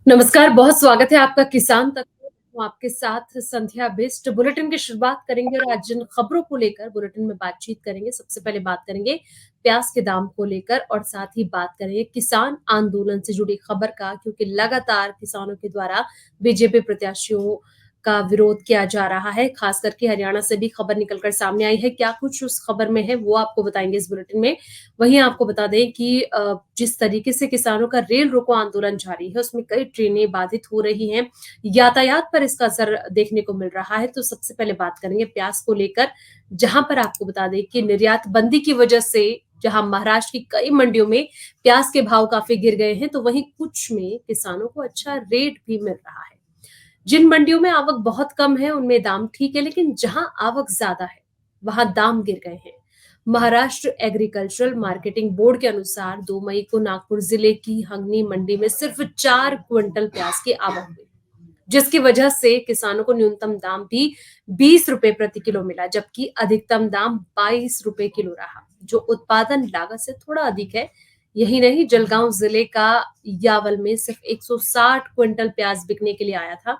नमस्कार, बहुत स्वागत है आपका किसान तक में। तो आपके साथ संध्या बिष्ट बुलेटिन की शुरुआत करेंगे और आज जिन खबरों को लेकर बुलेटिन में बातचीत करेंगे, सबसे पहले बात करेंगे प्याज के दाम को लेकर और साथ ही बात करेंगे किसान आंदोलन से जुड़ी खबर का, क्योंकि लगातार किसानों के द्वारा बीजेपी प्रत्याशियों का विरोध किया जा रहा है। खास करके हरियाणा से भी खबर निकलकर सामने आई है। क्या कुछ उस खबर में है वो आपको बताएंगे इस बुलेटिन में। वहीं आपको बता दें कि जिस तरीके से किसानों का रेल रोको आंदोलन जारी है, उसमें कई ट्रेनें बाधित हो रही हैं, यातायात पर इसका असर देखने को मिल रहा है। तो सबसे पहले बात करेंगे प्याज को लेकर, जहां पर आपको बता दें कि निर्यात बंदी की वजह से जहां महाराष्ट्र की कई मंडियों में प्याज के भाव काफी गिर गए हैं, तो वहीं कुछ में किसानों को अच्छा रेट भी मिल रहा है। जिन मंडियों में आवक बहुत कम है उनमें दाम ठीक है, लेकिन जहां आवक ज्यादा है वहां दाम गिर गए हैं। महाराष्ट्र एग्रीकल्चरल मार्केटिंग बोर्ड के अनुसार 2 मई को नागपुर जिले की हंगनी मंडी में सिर्फ 4 क्विंटल प्याज की आवक हुई, जिसकी वजह से किसानों को न्यूनतम दाम भी 20 रुपए प्रति किलो मिला, जबकि अधिकतम दाम 22 रुपए किलो रहा, जो उत्पादन लागत से थोड़ा अधिक है। यही नहीं, जलगांव जिले का यावल में सिर्फ 160 क्विंटल प्याज बिकने के लिए आया था,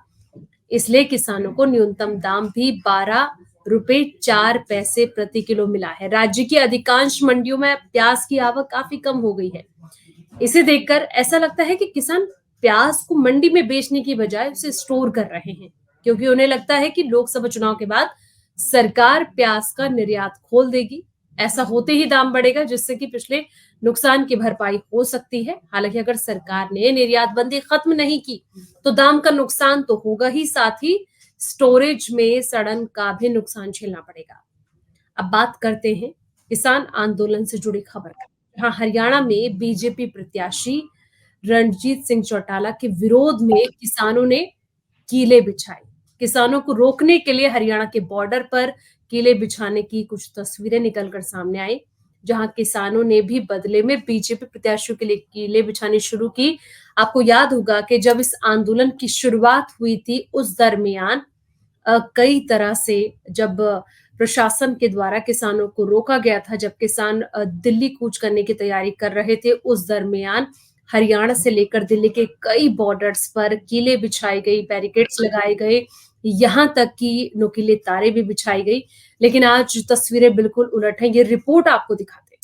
इसलिए किसानों को न्यूनतम दाम भी 12 रुपए 4 पैसे प्रति किलो मिला है। राज्य की अधिकांश मंडियों में प्याज की आवक काफी कम हो गई है। इसे देखकर ऐसा लगता है कि किसान प्याज को मंडी में बेचने की बजाय उसे स्टोर कर रहे हैं, क्योंकि उन्हें लगता है कि लोकसभा चुनाव के बाद सरकार प्याज का निर्यात खोल देगी। ऐसा होते ही दाम बढ़ेगा, जिससे कि पिछले नुकसान की भरपाई हो सकती है। हालांकि अगर सरकार ने निर्यात बंदी खत्म नहीं की तो दाम का नुकसान तो होगा ही, साथ ही स्टोरेज में सड़न का भी नुकसान झेलना पड़ेगा। अब बात करते हैं किसान आंदोलन से जुड़ी खबर का। हाँ, हरियाणा में बीजेपी प्रत्याशी रणजीत सिंह चौटाला के विरोध में किसानों ने कीले बिछाए। किसानों को रोकने के लिए हरियाणा के बॉर्डर पर कीले बिछाने की कुछ तस्वीरें निकलकर सामने आई, जहां किसानों ने भी बदले में बीजेपी प्रत्याशियों के लिए कीले बिछानी शुरू की। आपको याद होगा कि जब इस आंदोलन की शुरुआत हुई थी उस दरमियान कई तरह से जब प्रशासन के द्वारा किसानों को रोका गया था, जब किसान दिल्ली कूच करने की तैयारी कर रहे थे, उस दरमियान हरियाणा से लेकर दिल्ली के कई बॉर्डर्स पर कीले बिछाई गई, बैरिकेड्स लगाए गए, यहाँ तक कि नुकीले तारे भी बिछाई गई। लेकिन आज तस्वीरें बिल्कुल उलट हैं। ये रिपोर्ट आपको दिखाते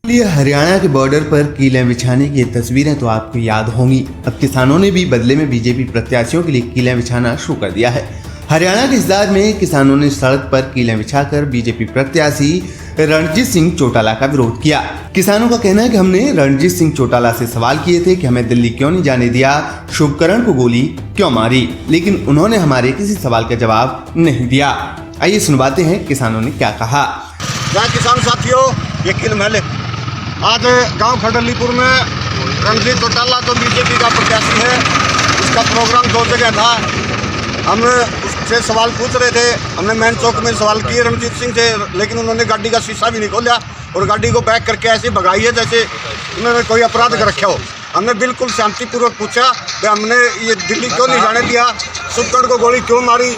हैं। ये हरियाणा के बॉर्डर पर कीलें बिछाने की तस्वीरें तो आपको याद होंगी। अब किसानों ने भी बदले में बीजेपी प्रत्याशियों के लिए कीलें बिछाना शुरू कर दिया है। हरियाणा के हिसार में किसानों ने सड़क पर कीलें बिछाकर बीजेपी प्रत्याशी रणजीत सिंह चौटाला का विरोध किया। किसानों का कहना है कि हमने रणजीत सिंह चौटाला से सवाल किए थे कि हमें दिल्ली क्यों नहीं जाने दिया, शुभकरण को गोली क्यों मारी, लेकिन उन्होंने हमारे किसी सवाल का जवाब नहीं दिया। आइए सुनवाते हैं किसानों ने क्या कहा। किसान साथियों, ये किल महल आज गांव खडलीपुर में रणजीत चौटाला तो बीजेपी का प्रत्याशी है, उसका प्रोग्राम 2 जगह था। हम उससे सवाल पूछ रहे थे, हमने मेन चौक में सवाल किए रणजीत सिंह से, लेकिन उन्होंने गाड़ी का शीशा भी नहीं खोला और गाड़ी को बैक करके ऐसे भगाई है जैसे उन्होंने कोई अपराध कर रखा हो। हमने बिल्कुल शांतिपूर्वक पूछा कि हमने ये दिल्ली क्यों नहीं जाने दिया, शुभकरण को गोली क्यों मारी,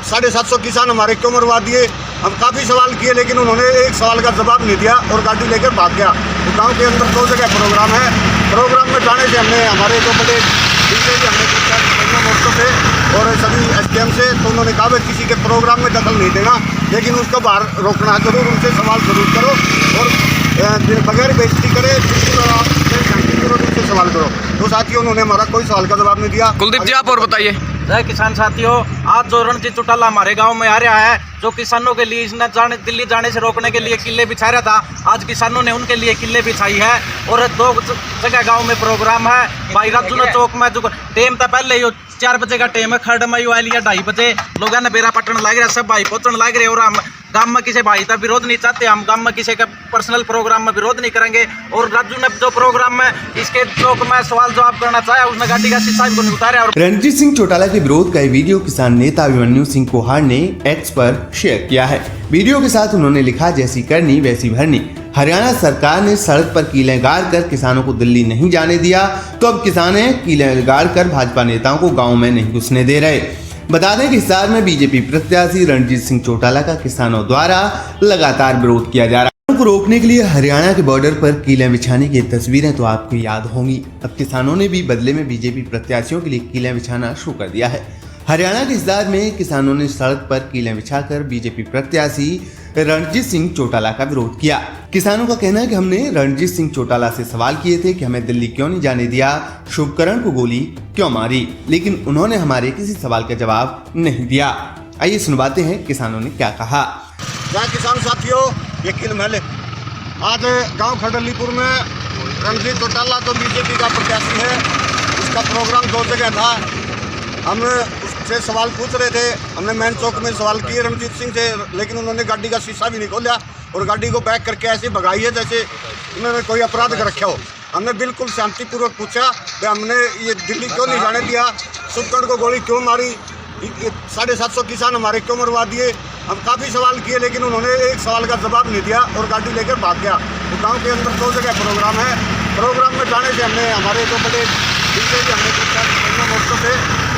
750 किसान हमारे क्यों मरवा दिए। हम काफ़ी सवाल किए, लेकिन उन्होंने एक सवाल का जवाब नहीं दिया और गाड़ी लेकर भाग गया। तो गाँव के अंदर 2 जगह प्रोग्राम है। प्रोग्राम में जाने से हमने हमारे जो बड़े हमने पूछा मोर्चों से और सभी एसडीएम से, तो उन्होंने कहा किसी के प्रोग्राम में दखल नहीं देना, लेकिन उसको बाहर रोकना जरूर, उनसे सवाल जरूर करो और बगैर बेइज्जती करे, उनसे सवाल करो। तो साथियों, उन्होंने हमारा कोई सवाल का जवाब नहीं दिया। कुलदीप जी, आप और बताइए। जय किसान साथियों, आज जो रणजीत चौटाला हमारे गांव में आ रहा है, जो किसानों के लिए इसने दिल्ली जाने से रोकने के लिए किले बिछा रहा था, आज किसानों ने उनके लिए किले बिछाई है और 2 जगह गांव में प्रोग्राम है। भाई राजू चौक में जो टाइम था पहले 4 बजे का टाइम है, खड़ में 2:30 बजे लोगों ने बेरा पटन लग रहा, सब भाई पहुंचने लग रहे और हम गांव में किसी भाई का विरोध नहीं चाहते, हम गांव में किसी का पर्सनल प्रोग्राम में विरोध नहीं करेंगे। और राजू ने जो प्रोग्राम में इसके चौक में सवाल जवाब करना चाहे, उसने गाड़ी का शीशा भी नहीं उतारा। रणजीत सिंह चौटाला के विरोध का वीडियो किसान नेता अभिमन्यु सिंह कोहार ने एक्स पर शेयर किया है। वीडियो के साथ उन्होंने लिखा, जैसी करनी वैसी भरनी। हरियाणा सरकार ने सड़क पर कीलें गाड़ कर किसानों को दिल्ली नहीं जाने दिया, तो अब किसान कीलें गाड़ कर भाजपा नेताओं को गाँव में नहीं घुसने दे रहे। बता दें कि हिसार में बीजेपी प्रत्याशी रणजीत सिंह चौटाला का किसानों द्वारा लगातार विरोध किया जा रहा है। को रोकने के लिए हरियाणा के बॉर्डर पर कीलें बिछाने की तस्वीरें तो आपको याद होंगी। अब किसानों ने भी बदले में बीजेपी प्रत्याशियों के लिए कीलें बिछाना शुरू कर दिया है। हरियाणा के हिसार में किसानों ने सड़क पर कीलें बिछाकर बीजेपी प्रत्याशी रणजीत सिंह चौटाला का विरोध किया। किसानों का कहना है कि हमने रणजीत सिंह चौटाला से सवाल किए थे कि हमें दिल्ली क्यों नहीं जाने दिया, शुभकरण को गोली क्यों मारी, लेकिन उन्होंने हमारे किसी सवाल का जवाब नहीं दिया। आइए सुनवाते हैं किसानों ने क्या कहा। किसान साथियों, ये किल महल आज गांव खडलीपुर में रणजीत चौटाला तो बीजेपी का प्रत्याशी है, उसका प्रोग्राम 2 जगह था। हम उससे सवाल पूछ रहे थे, हमने मेन चौक में सवाल किए रणजीत सिंह से, लेकिन उन्होंने गाड़ी का शीशा भी नहीं खोला और गाड़ी को बैक करके ऐसे भगाई है जैसे उन्होंने कोई अपराध कर रखा हो। हमने बिल्कुल शांतिपूर्वक पूछा कि हमने ये दिल्ली क्यों नहीं जाने दिया, शुभकरण को गोली क्यों मारी, 750 किसान हमारे क्यों मरवा दिए। हम काफ़ी सवाल किए लेकिन उन्होंने एक सवाल का जवाब नहीं दिया और गाड़ी लेकर भाग गया। तो गांव के अंदर 2 जगह प्रोग्राम है। प्रोग्राम में जाने से हमने हमारे जो बड़े भी हमने पूछा मोर्चों से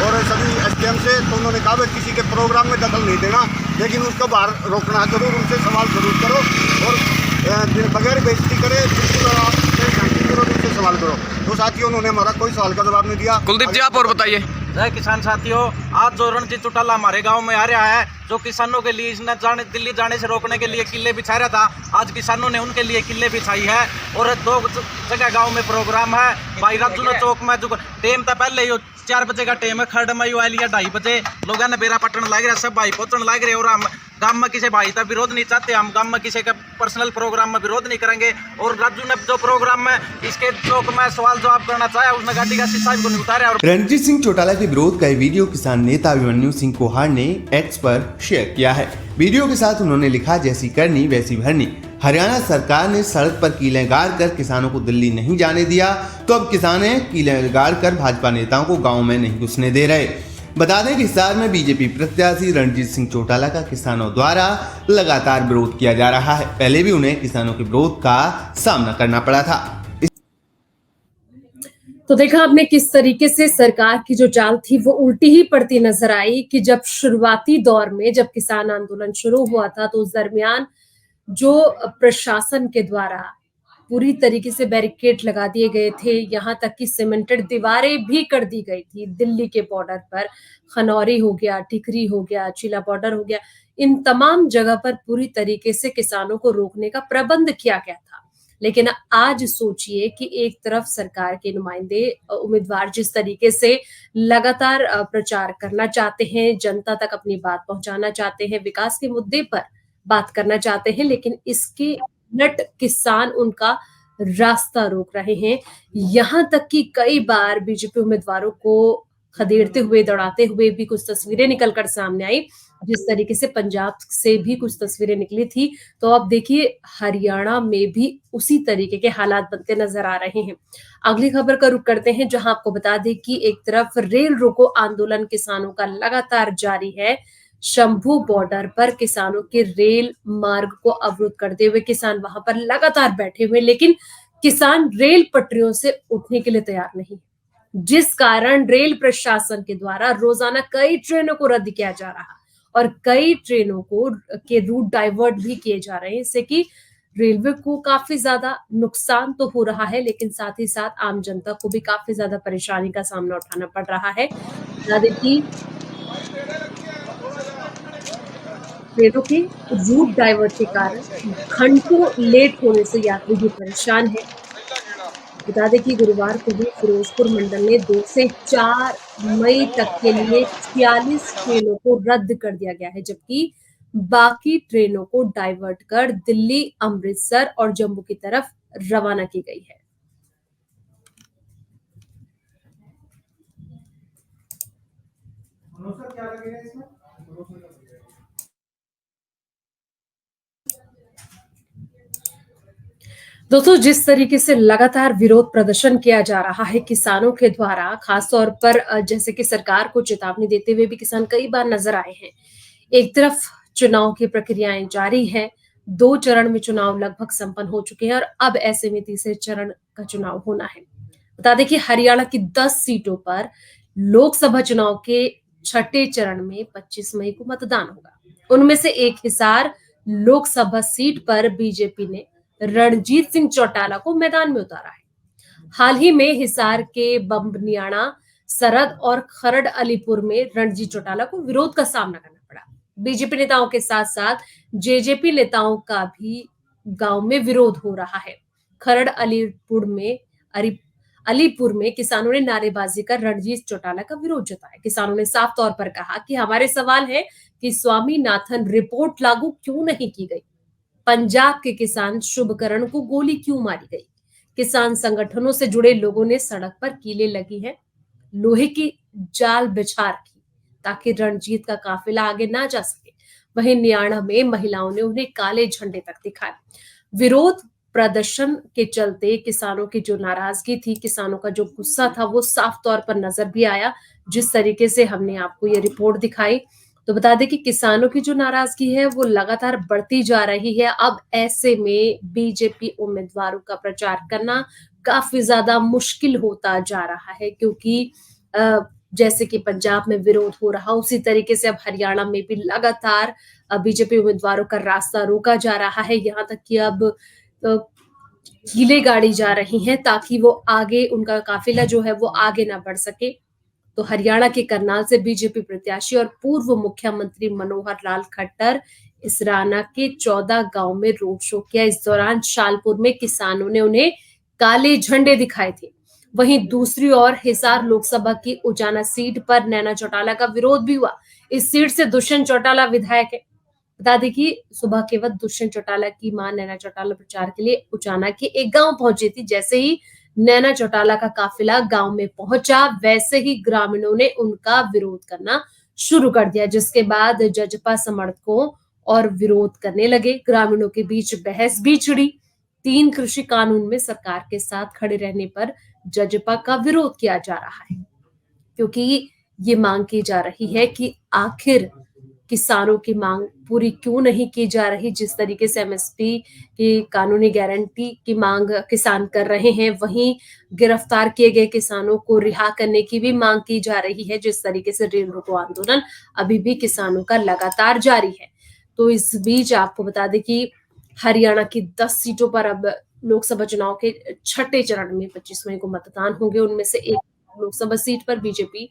और सभी SDM से, तो उन्होंने कहा भाई किसी के प्रोग्राम में दखल नहीं देना, लेकिन उसको बाहर रोकना जरूर, उनसे सवाल जरूर करो और बगैर बेइज्जती करे उनसे सवाल करो। तो साथियों उन्होंने हमारा कोई सवाल का जवाब नहीं दिया। कुलदीप जी आप और बताइए। जय किसान साथियों, आज जो रणजीत चौटाला हमारे गांव में आ रहा है, जो किसानों के लिए इसने दिल्ली जाने से रोकने के लिए किले बिछा रहा था, आज किसानों ने उनके लिए किले बिछाई है और 2 जगह गांव में प्रोग्राम है। भाई राजू चौक में जो टेम था पहले ही 4 बजे का टेम है, खड़ में यू आलिया 2:30 बजे लोगों ने बेरा पटन लग रहा, सब भाई पहुंचने लग रहे और हम गांव में किसी भाई का विरोध नहीं चाहते, हम गांव में किसी का पर्सनल प्रोग्राम में विरोध नहीं करेंगे। और राजू ने जो प्रोग्राम में इसके चौक में सवाल जवाब करना चाहे, उसने गाड़ी का शीशा भी उतारा। और रणजीत सिंह चौटाला के विरोध का वीडियो किसान नेता अभिमन्यु सिंह कोहाड़ ने एक्स पर शेयर किया है। वीडियो के साथ उन्होंने लिखा, जैसी करनी वैसी भरनी। हरियाणा सरकार ने सड़क पर कीलें गाड़ कर किसानों को दिल्ली नहीं जाने दिया, तो अब किसान कीलें गाड़ कर भाजपा नेताओं को गाँव में नहीं घुसने दे रहे। बता दें कि हिसार में बीजेपी प्रत्याशी रणजीत सिंह चौटाला का किसानों द्वारा लगातार विरोध किया जा रहा है। पहले भी उन्हें किसानों के विरोध का सामना करना पड़ा था। तो देखा आपने किस तरीके से सरकार की जो चाल थी वो उल्टी ही पड़ती नजर आई कि जब शुरुआती दौर में जब किसान आंदोलन शुरू हुआ था तो उस दरमियान जो प्रशासन के द्वारा पूरी तरीके से बैरिकेड लगा दिए गए थे, यहाँ तक कि सीमेंटेड दीवारें भी कर दी गई थी। दिल्ली के बॉर्डर पर खनौरी हो गया, टिकरी हो गया, चीला बॉर्डर हो गया, इन तमाम जगह पर पूरी तरीके से किसानों को रोकने का प्रबंध किया गया था। लेकिन आज सोचिए कि एक तरफ सरकार के नुमाइंदे उम्मीदवार जिस तरीके से लगातार प्रचार करना चाहते हैं, जनता तक अपनी बात पहुंचाना चाहते हैं, विकास के मुद्दे पर बात करना चाहते हैं, लेकिन इसके उलट किसान उनका रास्ता रोक रहे हैं। यहाँ तक कि कई बार बीजेपी उम्मीदवारों को खदेड़ते हुए, दौड़ाते हुए भी कुछ तस्वीरें निकलकर सामने आई, जिस तरीके से पंजाब से भी कुछ तस्वीरें निकली थी। तो अब देखिए हरियाणा में भी उसी तरीके के हालात बनते नजर आ रहे हैं। अगली खबर का रुख करते हैं, जहां आपको बता दें कि एक तरफ रेल रोको आंदोलन किसानों का लगातार जारी है। शंभू बॉर्डर पर किसानों के रेल मार्ग को अवरुद्ध करते हुए किसान वहां पर लगातार बैठे हुए, लेकिन किसान रेल पटरियों से उठने के लिए तैयार नहीं, जिस कारण रेल प्रशासन के द्वारा रोजाना कई ट्रेनों को रद्द किया जा रहा और कई ट्रेनों को के रूट डाइवर्ट भी किए जा रहे हैं। इससे कि रेलवे को काफी ज्यादा नुकसान तो हो रहा है, लेकिन साथ ही साथ आम जनता को भी काफी ज्यादा परेशानी का सामना उठाना पड़ रहा है। ट्रेनों के रूट डाइवर्ट के कारण घंटों लेट होने से यात्री भी परेशान है। बता दें कि गुरुवार को भी फिरोजपुर मंडल ने 2 से 4 मई तक के लिए 46 ट्रेनों को रद्द कर दिया गया है, जबकि बाकी ट्रेनों को डाइवर्ट कर दिल्ली, अमृतसर और जम्मू की तरफ रवाना की गई है। क्या लगेगा इसमें? दोस्तों, जिस तरीके से लगातार विरोध प्रदर्शन किया जा रहा है किसानों के द्वारा, खासतौर पर जैसे कि सरकार को चेतावनी देते हुए भी किसान कई बार नजर आए हैं। एक तरफ चुनाव की प्रक्रियाएं जारी है, 2 चरण में चुनाव लगभग संपन्न हो चुके हैं और अब ऐसे में तीसरे चरण का चुनाव होना है। बता दें कि हरियाणा की 10 सीटों पर लोकसभा चुनाव के 6ठे चरण में 25 मई को मतदान होगा। उनमें से एक हिसार लोकसभा सीट पर बीजेपी ने रणजीत सिंह चौटाला को मैदान में उतारा है। हाल ही में हिसार के बम्बनियाना, सरहद और खरड़ अलीपुर में रणजीत चौटाला को विरोध का सामना करना पड़ा। बीजेपी नेताओं के साथ साथ जेजेपी नेताओं का भी गांव में विरोध हो रहा है। खरड़ अलीपुर में किसानों ने नारेबाजी कर रणजीत चौटाला का विरोध जताया। किसानों ने साफ तौर पर कहा कि हमारे सवाल है कि स्वामीनाथन रिपोर्ट लागू क्यों नहीं की गई, पंजाब के किसान शुभकरण को गोली क्यों मारी गई। किसान संगठनों से जुड़े लोगों ने सड़क पर कीलें लगी हैं, लोहे की जाल बिछा रखी ताकि रणजीत का काफिला आगे ना जा सके। वहीं नियाणा में महिलाओं ने उन्हें काले झंडे तक दिखाए। विरोध प्रदर्शन के चलते किसानों की जो नाराजगी थी, किसानों का जो गुस्सा था, वो साफ तौर पर नजर भी आया। जिस तरीके से हमने आपको ये रिपोर्ट दिखाई, तो बता दें कि किसानों की जो नाराजगी है वो लगातार बढ़ती जा रही है। अब ऐसे में बीजेपी उम्मीदवारों का प्रचार करना काफी ज्यादा मुश्किल होता जा रहा है, क्योंकि जैसे कि पंजाब में विरोध हो रहा, उसी तरीके से अब हरियाणा में भी लगातार बीजेपी उम्मीदवारों का रास्ता रोका जा रहा है। यहाँ तक कि अब कीलें गाड़ी जा रही हैं ताकि वो आगे, उनका काफिला जो है वो आगे ना बढ़ सके। तो हरियाणा के करनाल से बीजेपी प्रत्याशी और पूर्व मुख्यमंत्री मनोहर लाल खट्टर इसराना के 14 गांव में रोड शो किया। इस दौरान शालपुर में किसानों ने उन्हें काले झंडे दिखाए थे। वहीं दूसरी ओर हिसार लोकसभा की उचाना सीट पर नैना चौटाला का विरोध भी हुआ। इस सीट से दुष्यंत चौटाला विधायक है। बता दें कि सुबह के वक्त दुष्यंत चौटाला की मां नैना चौटाला प्रचार के लिए उचाना के एक गांव पहुंची थी। जैसे ही नैना चौटाला का काफिला गांव में पहुंचा, वैसे ही ग्रामीणों ने उनका विरोध करना शुरू कर दिया, जिसके बाद जजपा समर्थकों और विरोध करने लगे। ग्रामीणों के बीच बहस भी छिड़ी। 3 कृषि कानून में सरकार के साथ खड़े रहने पर जजपा का विरोध किया जा रहा है, क्योंकि ये मांग की जा रही है कि आखिर किसानों की मांग पूरी क्यों नहीं की जा रही। जिस तरीके से एमएसपी की कानूनी गारंटी की मांग किसान कर रहे हैं, वहीं गिरफ्तार किए गए किसानों को रिहा करने की भी मांग की जा रही है। जिस तरीके से रेल रोको आंदोलन अभी भी किसानों का लगातार जारी है। तो इस बीच आपको बता दें कि हरियाणा की 10 सीटों पर अब लोकसभा चुनाव के 6ठे चरण में 25 मई को मतदान होंगे। उनमें से एक लोकसभा सीट पर बीजेपी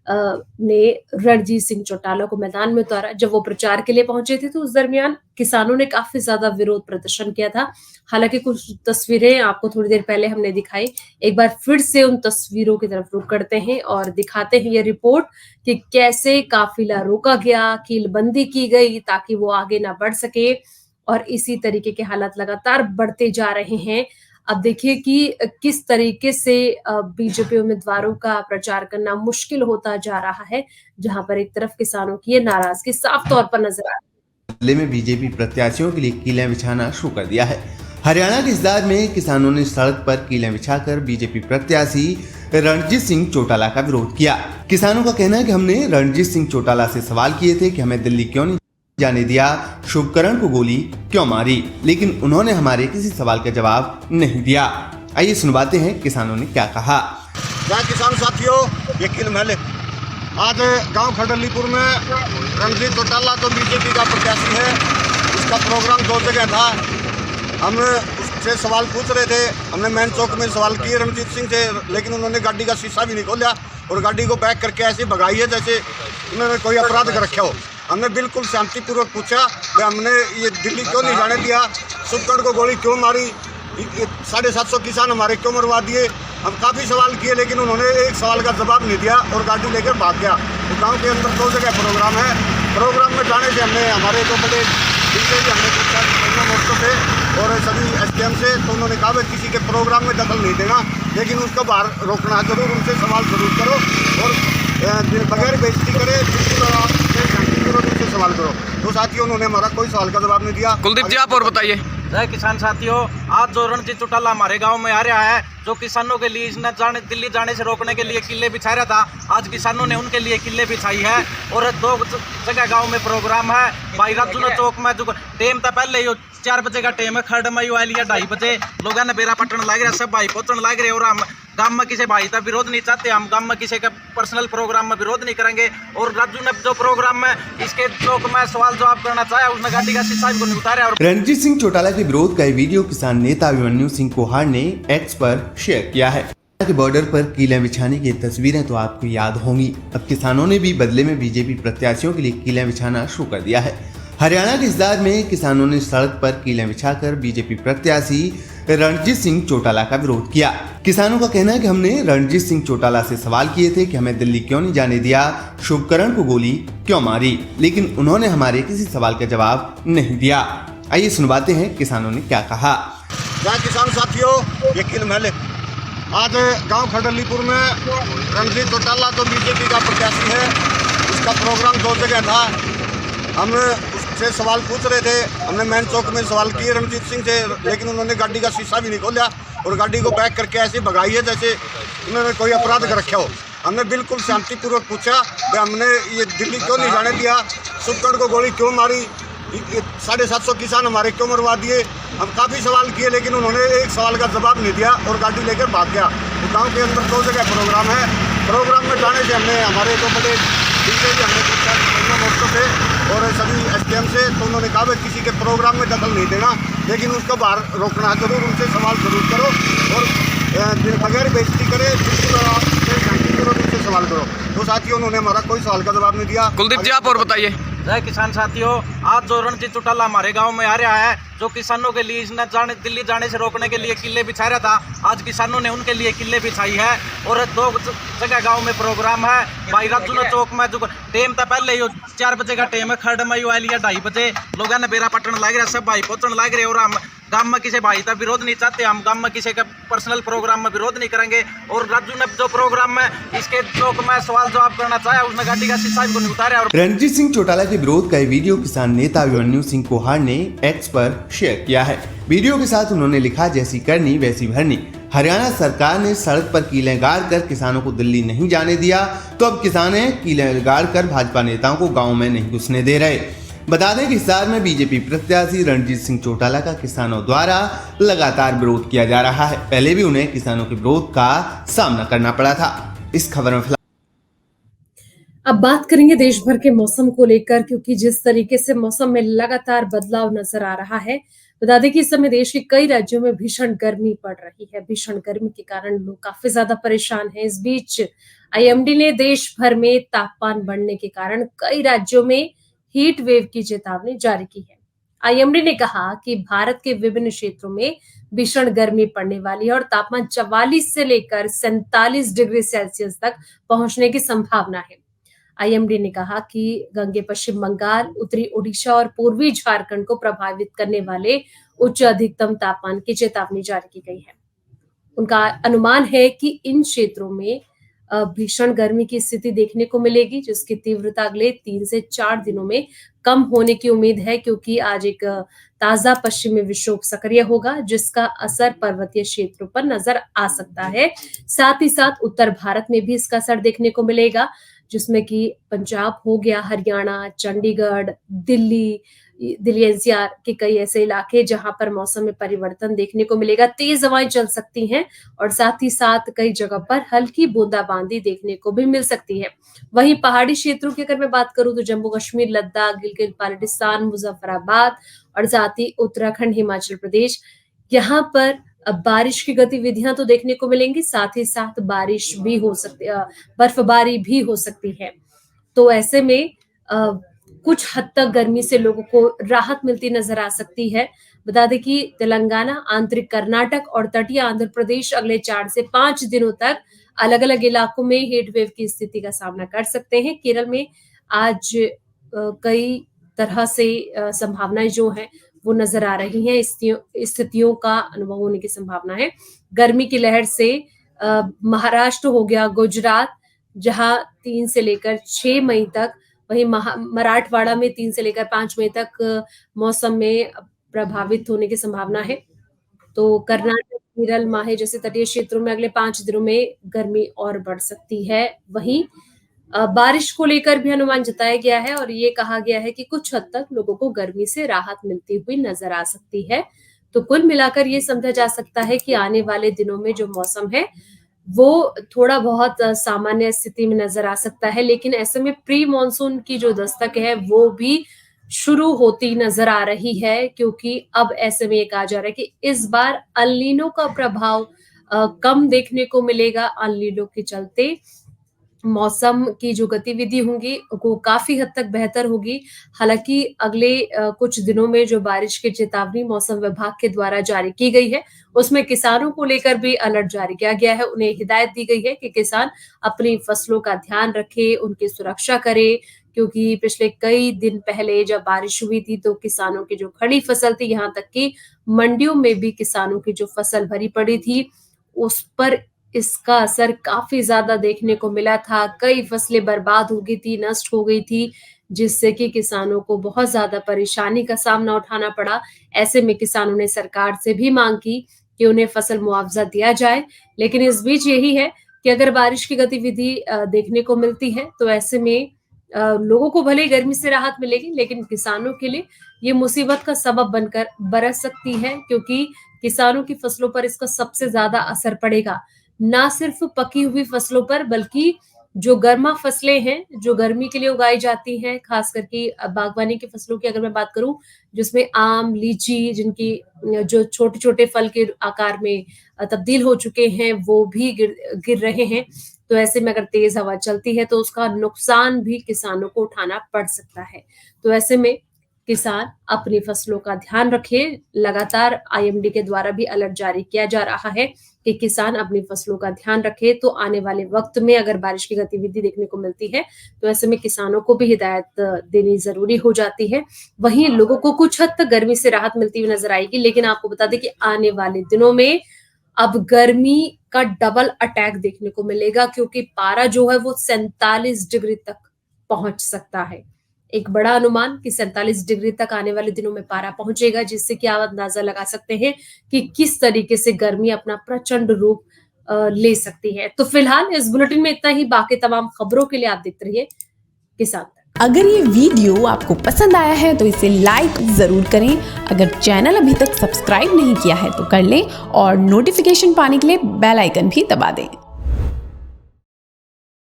ने रणजीत सिंह चौटाला को मैदान में उतारा। जब वो प्रचार के लिए पहुंचे थे तो उस दरमियान किसानों ने काफी ज्यादा विरोध प्रदर्शन किया था। हालांकि कुछ तस्वीरें आपको थोड़ी देर पहले हमने दिखाई, एक बार फिर से उन तस्वीरों की तरफ रुख करते हैं और दिखाते हैं ये रिपोर्ट कि कैसे काफिला रोका गया, कीलबंदी की गई ताकि वो आगे ना बढ़ सके, और इसी तरीके के हालात लगातार बढ़ते जा रहे हैं। अब देखिए कि किस तरीके से बीजेपी उम्मीदवारों का प्रचार करना मुश्किल होता जा रहा है, जहां पर एक तरफ किसानों की ये नाराजगी साफ तौर पर नजर आ रही है। बदले में बीजेपी प्रत्याशियों के लिए कीलें बिछाना शुरू कर दिया है। हरियाणा के हिसार में किसानों ने सड़क पर कीलें बिछाकर बीजेपी प्रत्याशी रणजीत सिंह चौटाला का विरोध किया। किसानों का कहना है कि हमने रणजीत सिंह चौटाला से सवाल किए थे कि हमें दिल्ली क्यों नहीं जाने दिया, शुभकरण को गोली क्यों मारी, लेकिन उन्होंने हमारे किसी सवाल का जवाब नहीं दिया। आइए सुनवाते हैं किसानों ने क्या कहा। किसान साथियों, ये किल महल आज गांव खडलीपुर में रणजीत चौटाला तो बीजेपी का प्रत्याशी है, उसका प्रोग्राम 2 जगह था। हम उससे सवाल पूछ रहे थे, हमने मेन चौक में सवाल किए रणजीत सिंह से, लेकिन उन्होंने गाड़ी का शीशा भी नहीं खोला और गाड़ी को बैक करके ऐसे भगाई है जैसे उन्होंने कोई अपराध कर रखा हो। हमने बिल्कुल शांतिपूर्वक पूछा कि हमने ये दिल्ली क्यों नहीं जाने दिया, शुभकरण को गोली क्यों मारी, 750 किसान हमारे क्यों मरवा दिए। हम काफ़ी सवाल किए लेकिन उन्होंने एक सवाल का जवाब नहीं दिया और गाड़ी लेकर भाग गया। तो गांव के अंदर 2 जगह प्रोग्राम है। प्रोग्राम में जाने से हमने हमारे जो बड़े जिससे भी हमने पूछा मोर्चों से और सभी SDM से, तो उन्होंने कहा भाई किसी के प्रोग्राम में दखल नहीं देना, लेकिन उसको बाहर रोकना जरूर, उनसे सवाल जरूर करो और बगैर बेइज्जती करे, उनसे सवाल करो। तो साथियों उन्होंने हमारा कोई सवाल का जवाब नहीं दिया। कुलदीप जी आप और बताइए। जय किसान साथियों, आज जो रणजीत चौटाला हमारे गांव में आ रहा है, जो किसानों के लिए दिल्ली जाने से रोकने के लिए किले बिछा रहा था, आज किसानों ने उनके लिए किले बिछाई है और 2 जगह गांव में प्रोग्राम है। भाई राजू चौक में जो टेम था पहले 4 बजे का टेम है, खड़ में आया 2:30 बजे लोगों ने बेरा पटन लग रहा, सब भाई पहुंचने लग रहे और हम गांव में किसी भाई का विरोध नहीं चाहते, हम गांव में किसी के पर्सनल प्रोग्राम में विरोध नहीं करेंगे। और राजू ने जो प्रोग्राम में इसके चौक में सवाल जवाब करना चाहे, उसने गाड़ी का शीशा भी नहीं उतारा। और रणजीत सिंह चौटाला के विरोध का वीडियो किसान नेता अभिमन्यु सिंह कोहाड़ ने एक्स पर शेयर किया है। के बॉर्डर पर कीलें बिछाने की तस्वीरें तो आपको याद होंगी। अब किसानों ने भी बदले में बीजेपी प्रत्याशियों के लिए कीलें बिछाना शुरू कर दिया है। हरियाणा के हिसार में किसानों ने सड़क पर कीलें बिछाकर बीजेपी प्रत्याशी रणजीत सिंह चौटाला का विरोध किया। किसानों का कहना है कि हमने रणजीत सिंह चौटाला से सवाल किए थे कि हमें दिल्ली क्यों नहीं जाने दिया, शुभकरण को गोली क्यों मारी, लेकिन उन्होंने हमारे किसी सवाल का जवाब नहीं दिया। आइए सुनवाते हैं किसानों ने क्या कहा। किसान साथियों, ये किल महल आज गांव खडलीपुर में रणजीत चौटाला तो बीजेपी का प्रत्याशी है, उसका प्रोग्राम 2 जगह था। हम उससे सवाल पूछ रहे थे, हमने मैन चौक में सवाल किए रणजीत सिंह से, लेकिन उन्होंने गाड़ी का शीशा भी नहीं खोला और गाड़ी को बैक करके ऐसे भगाई है जैसे उन्होंने कोई अपराध कर रखा हो। हमने बिल्कुल शांतिपूर्वक पूछा कि हमने ये दिल्ली क्यों नहीं जाने दिया, शुभकरण को गोली क्यों मारी, 750 किसान हमारे क्यों मरवा दिए। हम काफ़ी सवाल किए, लेकिन उन्होंने एक सवाल का जवाब नहीं दिया और गाड़ी लेकर भाग गया। तो गांव के अंदर 2 जगह प्रोग्राम है। प्रोग्राम में जाने से हमने हमारे जो बड़े टीचर भी हमने पूछा मोर्चों से और सभी SDM से, तो उन्होंने कहा कि किसी के प्रोग्राम में दखल नहीं देना, लेकिन उसको बाहर रोकना जरूर, उनसे सवाल जरूर करो और बगैर बेइज्जती करे, बिल्कुल उनसे सवाल करो। तो साथियों, उन्होंने हमारा कोई सवाल का जवाब नहीं दिया। कुलदीप जी, आप और बताइए। जय किसान साथियों, आज जो रणजीत चौटाला हमारे गांव में आ रहा है, जो किसानों के लिए इसने दिल्ली जाने से रोकने के लिए किले बिछा रहा था, आज किसानों ने उनके लिए किले बिछाई है। और 2 जगह गांव में प्रोग्राम है। भाई राजू ने चौक में जो टाइम था पहले ही 4 बजे का टाइम है, खड़ में आयल 2:30 बजे लोगों ने बेरा पटन लग रहा, सब भाई पहुंचने लग रहे। और हम गांव में किसी भाई का विरोध नहीं चाहते, हम गांव में किसी के पर्सनल प्रोग्राम में विरोध नहीं करेंगे। और राजू ने जो प्रोग्राम में इसके चौक में सवाल जवाब करना चाहे, उसने गाड़ी का शीशा भी नहीं उतारा। और रणजीत सिंह चौटाला के विरोध का वीडियो किसान नेता अभिमन्यु सिंह कोहाड़ ने एक्स पर शेयर किया है। वीडियो के साथ उन्होंने लिखा, जैसी करनी वैसी भरनी। हरियाणा सरकार ने सड़क पर कीलें गाड़ कर किसानों को दिल्ली नहीं जाने दिया, तो अब किसान कीलें गाड़ कर भाजपा नेताओं को गांव में नहीं घुसने दे रहे। बता दें कि हिसार में बीजेपी प्रत्याशी रणजीत सिंह चौटाला का किसानों द्वारा लगातार विरोध किया जा रहा है। पहले भी उन्हें किसानों के विरोध का सामना करना पड़ा था। इस खबर में अब बात करेंगे देश भर के मौसम को लेकर, क्योंकि जिस तरीके से मौसम में लगातार बदलाव नजर आ रहा है। बता दें कि इस समय देश के कई राज्यों में भीषण गर्मी पड़ रही है। भीषण गर्मी के कारण लोग काफी ज्यादा परेशान हैं। इस बीच IMD ने देश भर में तापमान बढ़ने के कारण कई राज्यों में हीट वेव की चेतावनी जारी की है। IMD ने कहा कि भारत के विभिन्न क्षेत्रों में भीषण गर्मी पड़ने वाली है और तापमान 44 से लेकर 47 डिग्री सेल्सियस तक पहुंचने की संभावना है। IMD ने कहा कि गंगे पश्चिम बंगाल, उत्तरी ओडिशा और पूर्वी झारखंड को प्रभावित करने वाले उच्च अधिकतम तापमान की चेतावनी जारी की गई है। उनका अनुमान है कि इन क्षेत्रों में भीषण गर्मी की स्थिति देखने को मिलेगी, जिसकी तीव्रता अगले 3 से 4 दिनों में कम होने की उम्मीद है, क्योंकि आज एक ताजा पश्चिमी विक्षोभ सक्रिय होगा, जिसका असर पर्वतीय क्षेत्रों पर नजर आ सकता है। साथ ही साथ उत्तर भारत में भी इसका असर देखने को मिलेगा, जिसमें कि पंजाब हो गया, हरियाणा, चंडीगढ़, दिल्ली NCR के कई ऐसे इलाके जहां पर मौसम में परिवर्तन देखने को मिलेगा। तेज हवाएं चल सकती हैं और साथ ही साथ कई जगह पर हल्की बूंदाबांदी देखने को भी मिल सकती है। वहीं पहाड़ी क्षेत्रों की अगर मैं बात करूं तो जम्मू कश्मीर, लद्दाख, गिलगित बाल्टिस्तान, मुजफ्फराबाद और साथ ही उत्तराखंड, हिमाचल प्रदेश, यहाँ पर बारिश की गतिविधियां तो देखने को मिलेंगी, साथ ही साथ बारिश भी हो सकती है, बर्फबारी भी हो सकती है। तो ऐसे में कुछ हद तक गर्मी से लोगों को राहत मिलती नजर आ सकती है। बता दें कि तेलंगाना, आंतरिक कर्नाटक और तटीय आंध्र प्रदेश अगले 4 से 5 दिनों तक अलग अलग इलाकों में हीट वेव की स्थिति का सामना कर सकते हैं। केरल में आज कई तरह से संभावनाएं जो हैं वो नजर आ रही हैं। स्थितियों का अनुभव होने की संभावना है। गर्मी की लहर से महाराष्ट्र हो गया, गुजरात, जहां 3 से लेकर 6 मई तक, वहीं मराठवाड़ा में 3 से लेकर 5 मई तक मौसम में प्रभावित होने की संभावना है। तो कर्नाटक, केरल, माहे जैसे तटीय क्षेत्रों में अगले 5 दिनों में गर्मी और बढ़ सकती है। वहीं बारिश को लेकर भी अनुमान जताया गया है और ये कहा गया है कि कुछ हद तक लोगों को गर्मी से राहत मिलती हुई नजर आ सकती है। तो कुल मिलाकर ये समझा जा सकता है कि आने वाले दिनों में जो मौसम है वो थोड़ा बहुत सामान्य स्थिति में नज़र आ सकता है, लेकिन ऐसे में प्री मानसून की जो दस्तक है वो भी शुरू होती नज़र आ रही है, क्योंकि अब ऐसे में ये कहा जा रहा है कि इस बार अल नीनो का प्रभाव कम देखने को मिलेगा। अल नीनो के चलते मौसम की जो गतिविधि होंगी वो काफ़ी हद तक बेहतर होगी। हालाँकि अगले कुछ दिनों में जो बारिश की चेतावनी मौसम विभाग के द्वारा जारी की गई है, उसमें किसानों को लेकर भी अलर्ट जारी किया गया है। उन्हें हिदायत दी गई है कि किसान अपनी फसलों का ध्यान रखें, उनकी सुरक्षा करें, क्योंकि पिछले कई दिन पहले जब बारिश हुई थी तो किसानों की जो खड़ी फसल थी, यहाँ तक कि मंडियों में भी किसानों की जो फसल भरी पड़ी थी, उस पर इसका असर काफ़ी ज़्यादा देखने को मिला था। कई फसलें बर्बाद हो गई थी, नष्ट हो गई थी, जिससे कि किसानों को बहुत ज़्यादा परेशानी का सामना उठाना पड़ा। ऐसे में किसानों ने सरकार से भी माँग की कि उन्हें फसल मुआवज़ा दिया जाए। लेकिन इस बीच यही है कि अगर बारिश की गतिविधि देखने को मिलती है, तो ऐसे में लोगों को भले ही गर्मी से राहत मिलेगी, लेकिन किसानों के लिए ये मुसीबत का सबब बनकर बरस सकती है, क्योंकि किसानों की फसलों पर इसका सबसे ज़्यादा असर पड़ेगा। ना सिर्फ पकी हुई फसलों पर, बल्कि जो गर्मा फसलें हैं, जो गर्मी के लिए उगाई जाती हैं, खास करके बागवानी की फसलों की अगर मैं बात करूँ, जिसमें आम, लीची, जिनकी जो छोटे-छोटे फल के आकार में तब्दील हो चुके हैं, वो भी गिर रहे हैं। तो ऐसे में अगर तेज़ हवा चलती है, तो उसका नुकसान भी किसानों को उठाना पड़ सकता है। तो ऐसे में किसान अपनी फसलों का ध्यान रखें। लगातार आईएमडी के द्वारा भी अलर्ट जारी किया जा रहा है कि किसान अपनी फसलों का ध्यान रखे, तो आने वाले वक्त में अगर बारिश की गतिविधि देखने को मिलती है, तो ऐसे में किसानों को भी हिदायत देनी ज़रूरी हो जाती है। वहीं लोगों को कुछ हद तक गर्मी से राहत मिलती हुई नज़र आएगी, लेकिन आपको बता दें कि आने वाले दिनों में अब गर्मी का डबल अटैक देखने को मिलेगा, क्योंकि पारा जो है वो 47 डिग्री तक पहुँच सकता है। एक बड़ा अनुमान कि 47 डिग्री तक आने वाले दिनों में पारा पहुंचेगा, जिससे कि आप अंदाजा लगा सकते हैं कि किस तरीके से गर्मी अपना प्रचंड रूप ले सकती है। तो फिलहाल इस बुलेटिन में इतना ही। बाकी तमाम खबरों के लिए आप देखते रहिए किसान तक। अगर ये वीडियो आपको पसंद आया है तो इसे लाइक जरूर करें। अगर चैनल अभी तक सब्सक्राइब नहीं किया है तो कर लें और नोटिफिकेशन पाने के लिए बेल आइकन भी दबा दें।